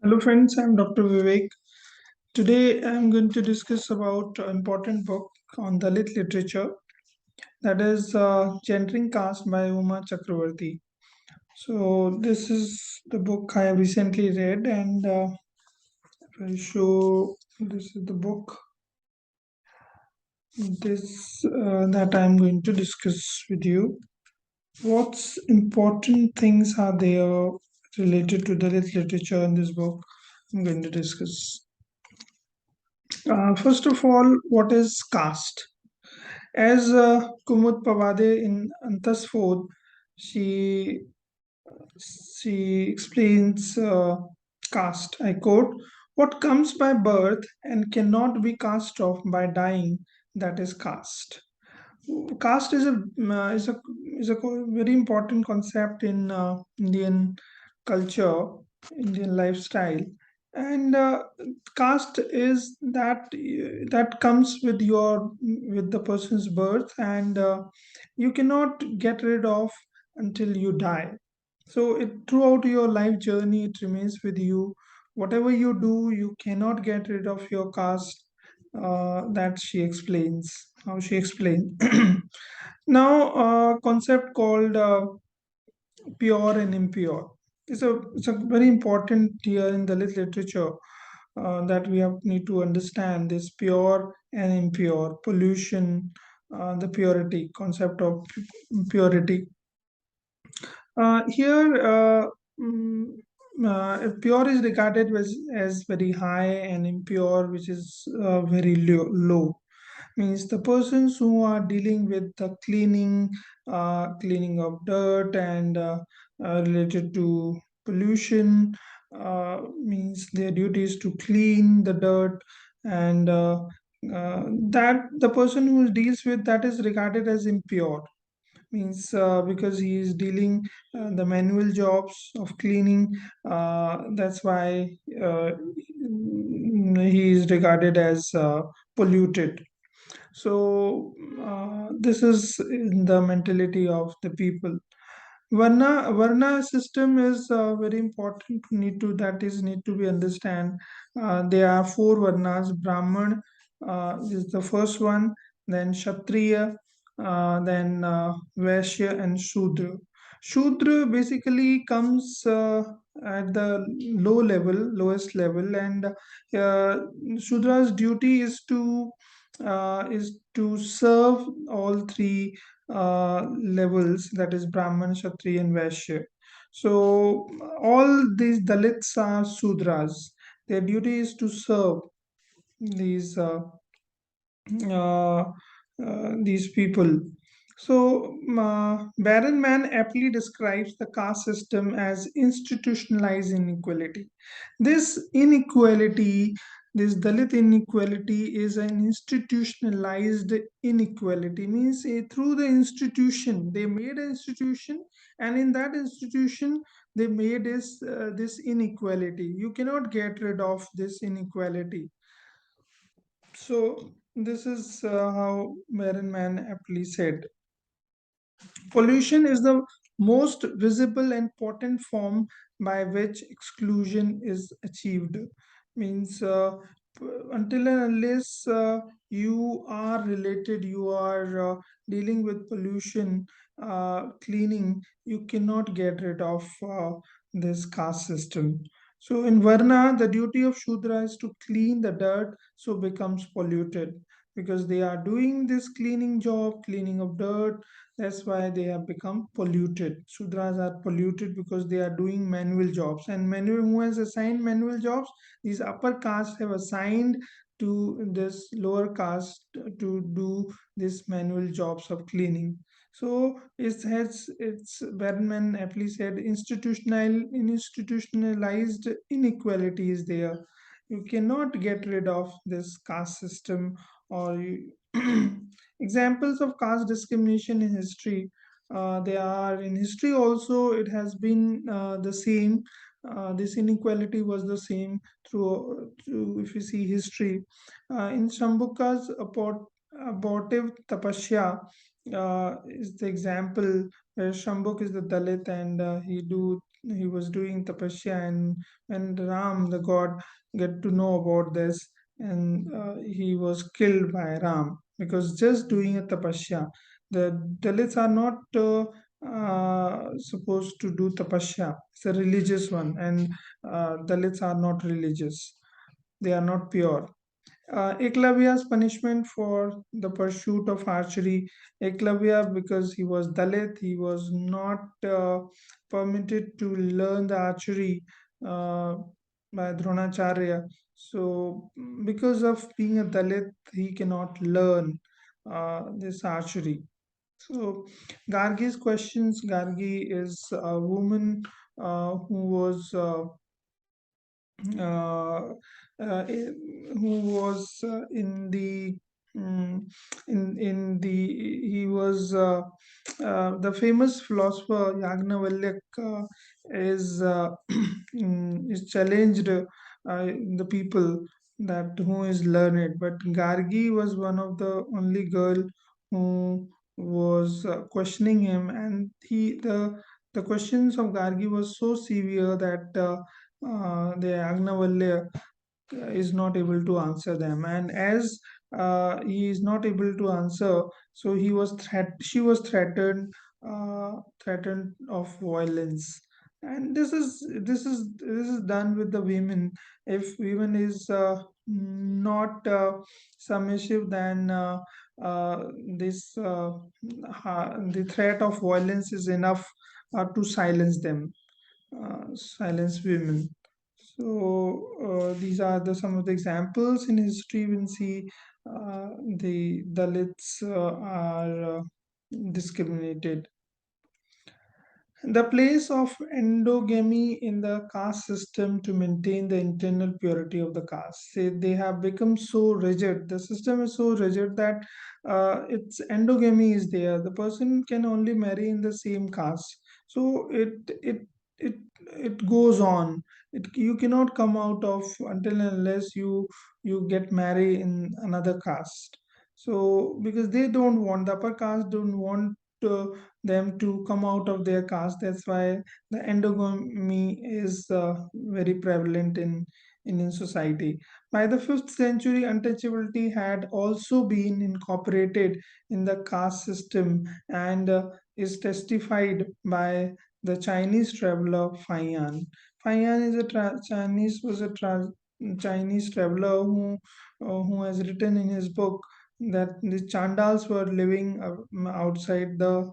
Hello friends, I'm Dr. Vivek. Today I'm going to discuss about an important book on Dalit literature, that is Gendering Caste by Uma Chakravarti. So this is the book I have recently read, and if I show, this is the book this that I'm going to discuss with you. What's important things are there related to Dalit literature in this book I'm going to discuss. First of all, what is caste? As Kumud Pavade in Antasfod, she she explains caste. I quote: "What comes by birth and cannot be cast off by dying, that is caste." Caste is a very important concept in Indian culture, Indian lifestyle, and caste is that comes with the person's birth, and you cannot get rid of until you die. So throughout your life journey, it remains with you. Whatever you do, you cannot get rid of your caste. That she explains. How she explained. Now, concept called pure and impure. It's a very important here in Dalit literature that we have need to understand this pure and impure pollution, the purity concept of purity. Here, mm, pure is regarded as very high, and impure, which is very low. Means the persons who are dealing with the cleaning of dirt and related to pollution, means their duty is to clean the dirt, and that the person who deals with that is regarded as impure. Means because he is dealing the manual jobs of cleaning, that's why he is regarded as polluted. So this is in the mentality of the people. Varna system is very important. Need to be understand. There are four Varnas. Brahman is the first one. Then Kshatriya, then Vaishya and Shudra. Shudra basically comes at the lowest level, and Shudra's duty is to serve all three levels, that is Brahman, Kshatriya, and Vaishya. So all these Dalits are Sudras. Their duty is to serve these uh, these people. So, Baron Man aptly describes the caste system as institutionalized inequality. This inequality, this Dalit inequality, is an institutionalized inequality. Means through the institution, they made an institution, and in that institution, they made this inequality. You cannot get rid of this inequality. So this is how Baron Man aptly said. Pollution is the most visible and potent form by which exclusion is achieved. Means until and unless you are related, you are dealing with pollution, cleaning, you cannot get rid of this caste system. So in Varna, the duty of Shudra is to clean the dirt so becomes polluted, because they are doing this cleaning job, cleaning of dirt. That's why they have become polluted. Shudras are polluted because they are doing manual jobs. And manual, who has assigned manual jobs? These upper castes have assigned to this lower caste to do this manual jobs of cleaning. So it's Berman aptly said, institutionalized inequality is there. You cannot get rid of this caste system, or you examples of caste discrimination in history. They are in history also. It has been the same. This inequality was the same through if you see history. In Shambhuka's abortive tapasya is the example where Shambhuk is the Dalit, and he do he was doing tapasya, and when Ram, the god, get to know about this, and he was killed by Ram because just doing a tapasya. The Dalits are not supposed to do tapasya. It's a religious one, and Dalits are not religious. They are not pure. Eklavya's punishment for the pursuit of archery. Eklavya, because he was Dalit, he was not permitted to learn the archery uh, by Dronacharya. So, because of being a Dalit, he cannot learn this archery. So, Gargi's questions. Gargi is a woman who was uh, uh, who was in the mm, in the he was the famous philosopher Yagnavalyak is challenged the people that who is learned, but Gargi was one of the only girl who was questioning him, and the questions of Gargi was so severe that the Agnavalya is not able to answer them, and as he is not able to answer, so she was threatened of violence. And this is done with the women. If women is not submissive, then uh, this the threat of violence is enough to silence women. So these are some of the examples in history. We see the Dalits are discriminated. The place of endogamy in the caste system to maintain the internal purity of the caste. They have become so rigid. The system is so rigid that its endogamy is there. The person can only marry in the same caste. So it it goes on. You cannot come out of until and unless you get married in another caste. So because they don't want, the upper caste don't want uh, them to come out of their caste. That's why the endogamy is very prevalent in Indian society. By the 5th century, untouchability had also been incorporated in the caste system, and is testified by the Chinese traveler Faiyan. Faiyan is a Chinese was a Chinese traveler who has written in his book that the Chandals were living outside the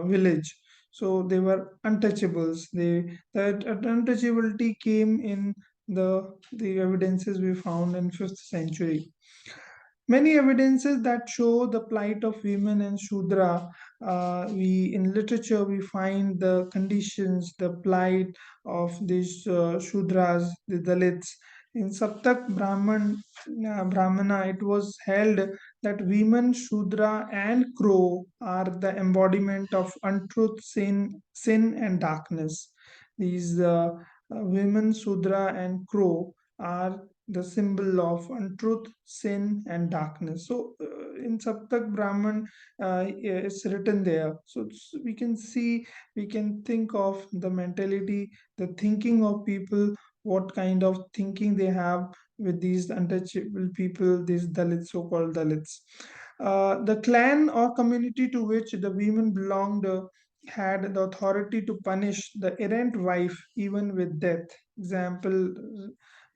village, so they were untouchables. That untouchability came in the evidences we found in 5th century. Many evidences that show the plight of women and Shudra. We in literature we find the conditions, the plight of these Shudras, the Dalits. In Saptak Brahmana, it was held that women, Shudra, and Crow are the embodiment of untruth, sin, and darkness. These women, Shudra, and Crow are the symbol of untruth, sin, and darkness. So, in Saptak Brahman, it's written there. So, we can see, we can think of the mentality, the thinking of people, what kind of thinking they have with these untouchable people, these Dalits, so called Dalits. The clan or community to which the women belonged had the authority to punish the errant wife even with death. Example,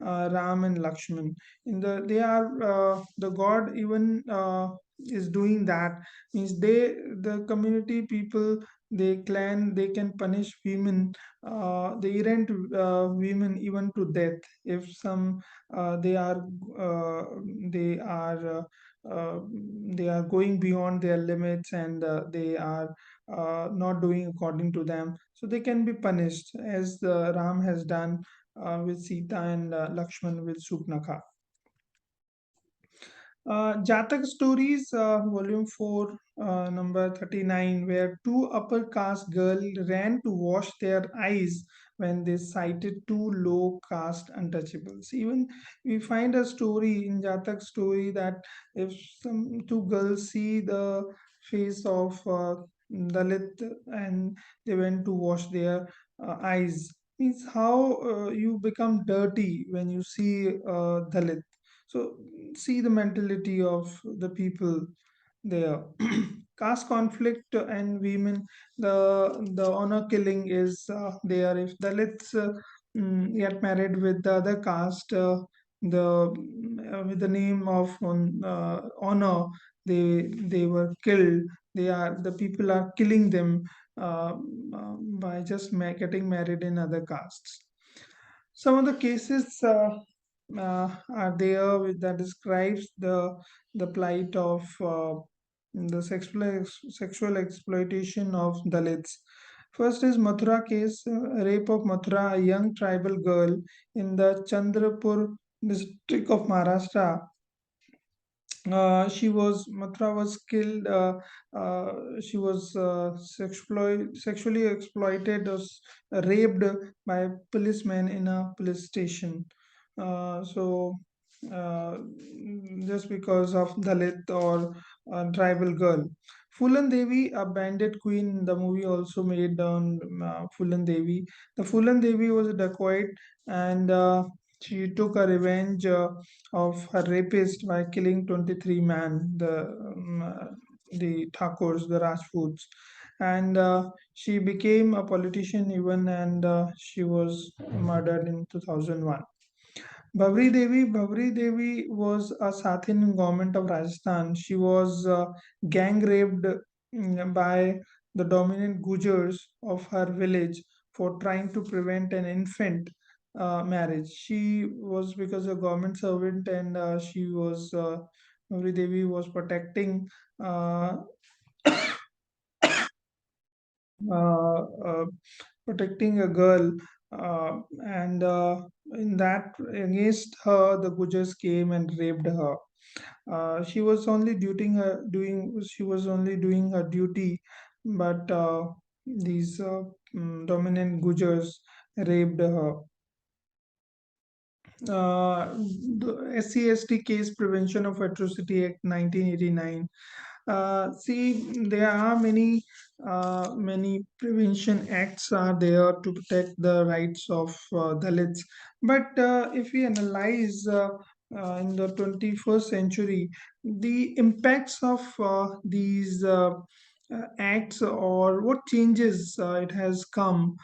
Ram and Lakshman. In they are the god even is doing that. Means the community people, they clan, they can punish women, the errant women even to death if some they are uh, they are. Uh, they are going beyond their limits, and they are not doing according to them, so they can be punished as Ram has done with Sita, and Lakshman with Shubnakha. Jatak Stories, Volume 4, number 39, where two upper caste girls ran to wash their eyes when they sighted two low caste untouchables. Even we find a story in Jatak story that if some two girls see the face of Dalit and they went to wash their eyes, means how you become dirty when you see Dalit. So see the mentality of the people there. Caste conflict and women, the honor killing is there. If Dalits get married with the other caste, with the name of honor, they were killed. The people are killing them by just getting married in other castes. Some of the cases are there that describes the plight of the sexual exploitation of Dalits. First is Mathura case, rape of Mathura, a young tribal girl in the Chandrapur district of Maharashtra. Mathura was killed. She was sexually exploited or raped by policemen in a police station. So just because of Dalit or tribal girl. Fulan Devi, a bandit queen, the movie also made on Fulan Devi. The Fulan Devi was a dacoit, and she took a revenge of her rapist by killing 23 men, the Thakurs, the Rajputs. And she became a politician even, and she was murdered in 2001. Bhavri Devi was a Sathin government of Rajasthan. She was gang raped by the dominant Gujars of her village for trying to prevent an infant marriage. She was because a government servant, and Bhavri Devi was protecting uh, uh, uh, protecting a girl, and in that against her, the Gujars came and raped her. She was only doing her duty, but these dominant Gujars raped her. The SC/ST Case Prevention of Atrocity Act 1989. See, there are many prevention acts are there to protect the rights of Dalits. But if we analyze in the 21st century, the impacts of these acts, or what changes it has come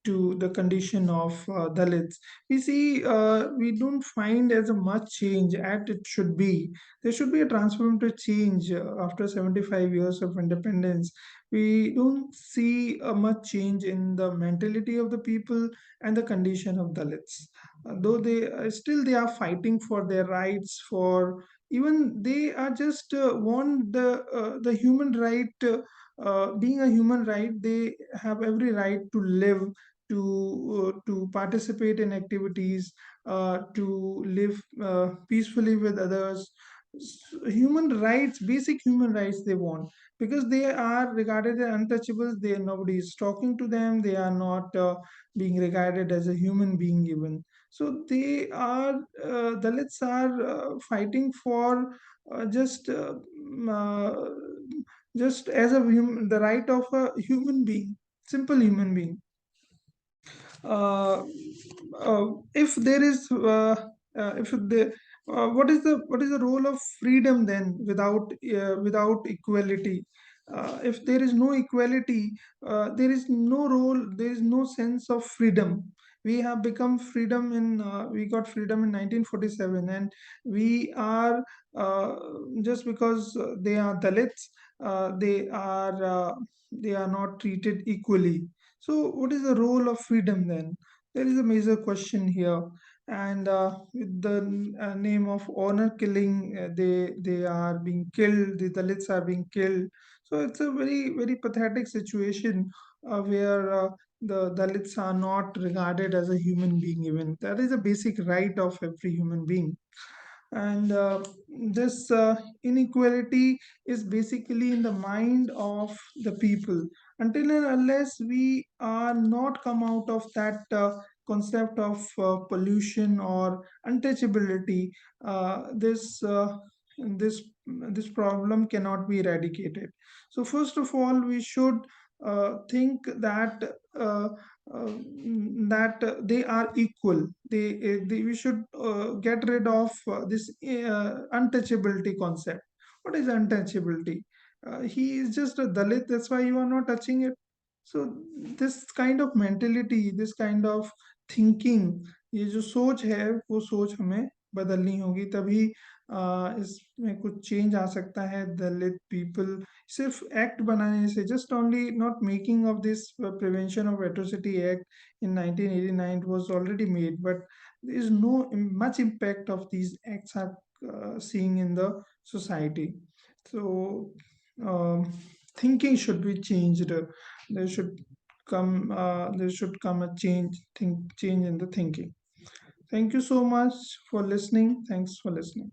to the condition of Dalits, we don't find as a much change as it should be. There should be a transformative change after 75 years of independence. We don't see a much change in the mentality of the people and the condition of Dalits. Though they are fighting for their rights, for even they are just want the human right. Being a human right, they have every right to live, to participate in activities, to live peacefully with others. Human rights, basic human rights they want, because they are regarded as untouchables. Nobody is talking to them. They are not being regarded as a human being even. So Dalits are fighting for just just as the right of a human being, simple human being. uh, if there is if the what is the role of freedom then without equality? If there is no equality, there is no sense of freedom. We got freedom in 1947, and we are uh, just because they are Dalits, they are not treated equally. So, what is the role of freedom then? There is a major question here, and with the name of honor killing, they are being killed. The Dalits are being killed. So it's a very pathetic situation where the Dalits are not regarded as a human being. Even that is a basic right of every human being. And this inequality is basically in the mind of the people. Until and unless we are not come out of that concept of pollution or untouchability, this this problem cannot be eradicated. So first of all, we should think uh, they are equal. We should get rid of this untouchability concept. What is untouchability? He is just a Dalit, that's why you are not touching it. So this kind of mentality, this kind of thinking, ये जो सोच है वो सोच हमें बदलनी होगी, तभी इसमें कुछ चेंज आ सकता है. दलित पीपल सिर्फ एक्ट बनाने से, just only not making of this prevention of atrocity act in 1989 was already made, but there is no much impact of these acts are seeing in the society. So thinking should be changed. There should come a change in the thinking. Thank you so much for listening. Thanks for listening.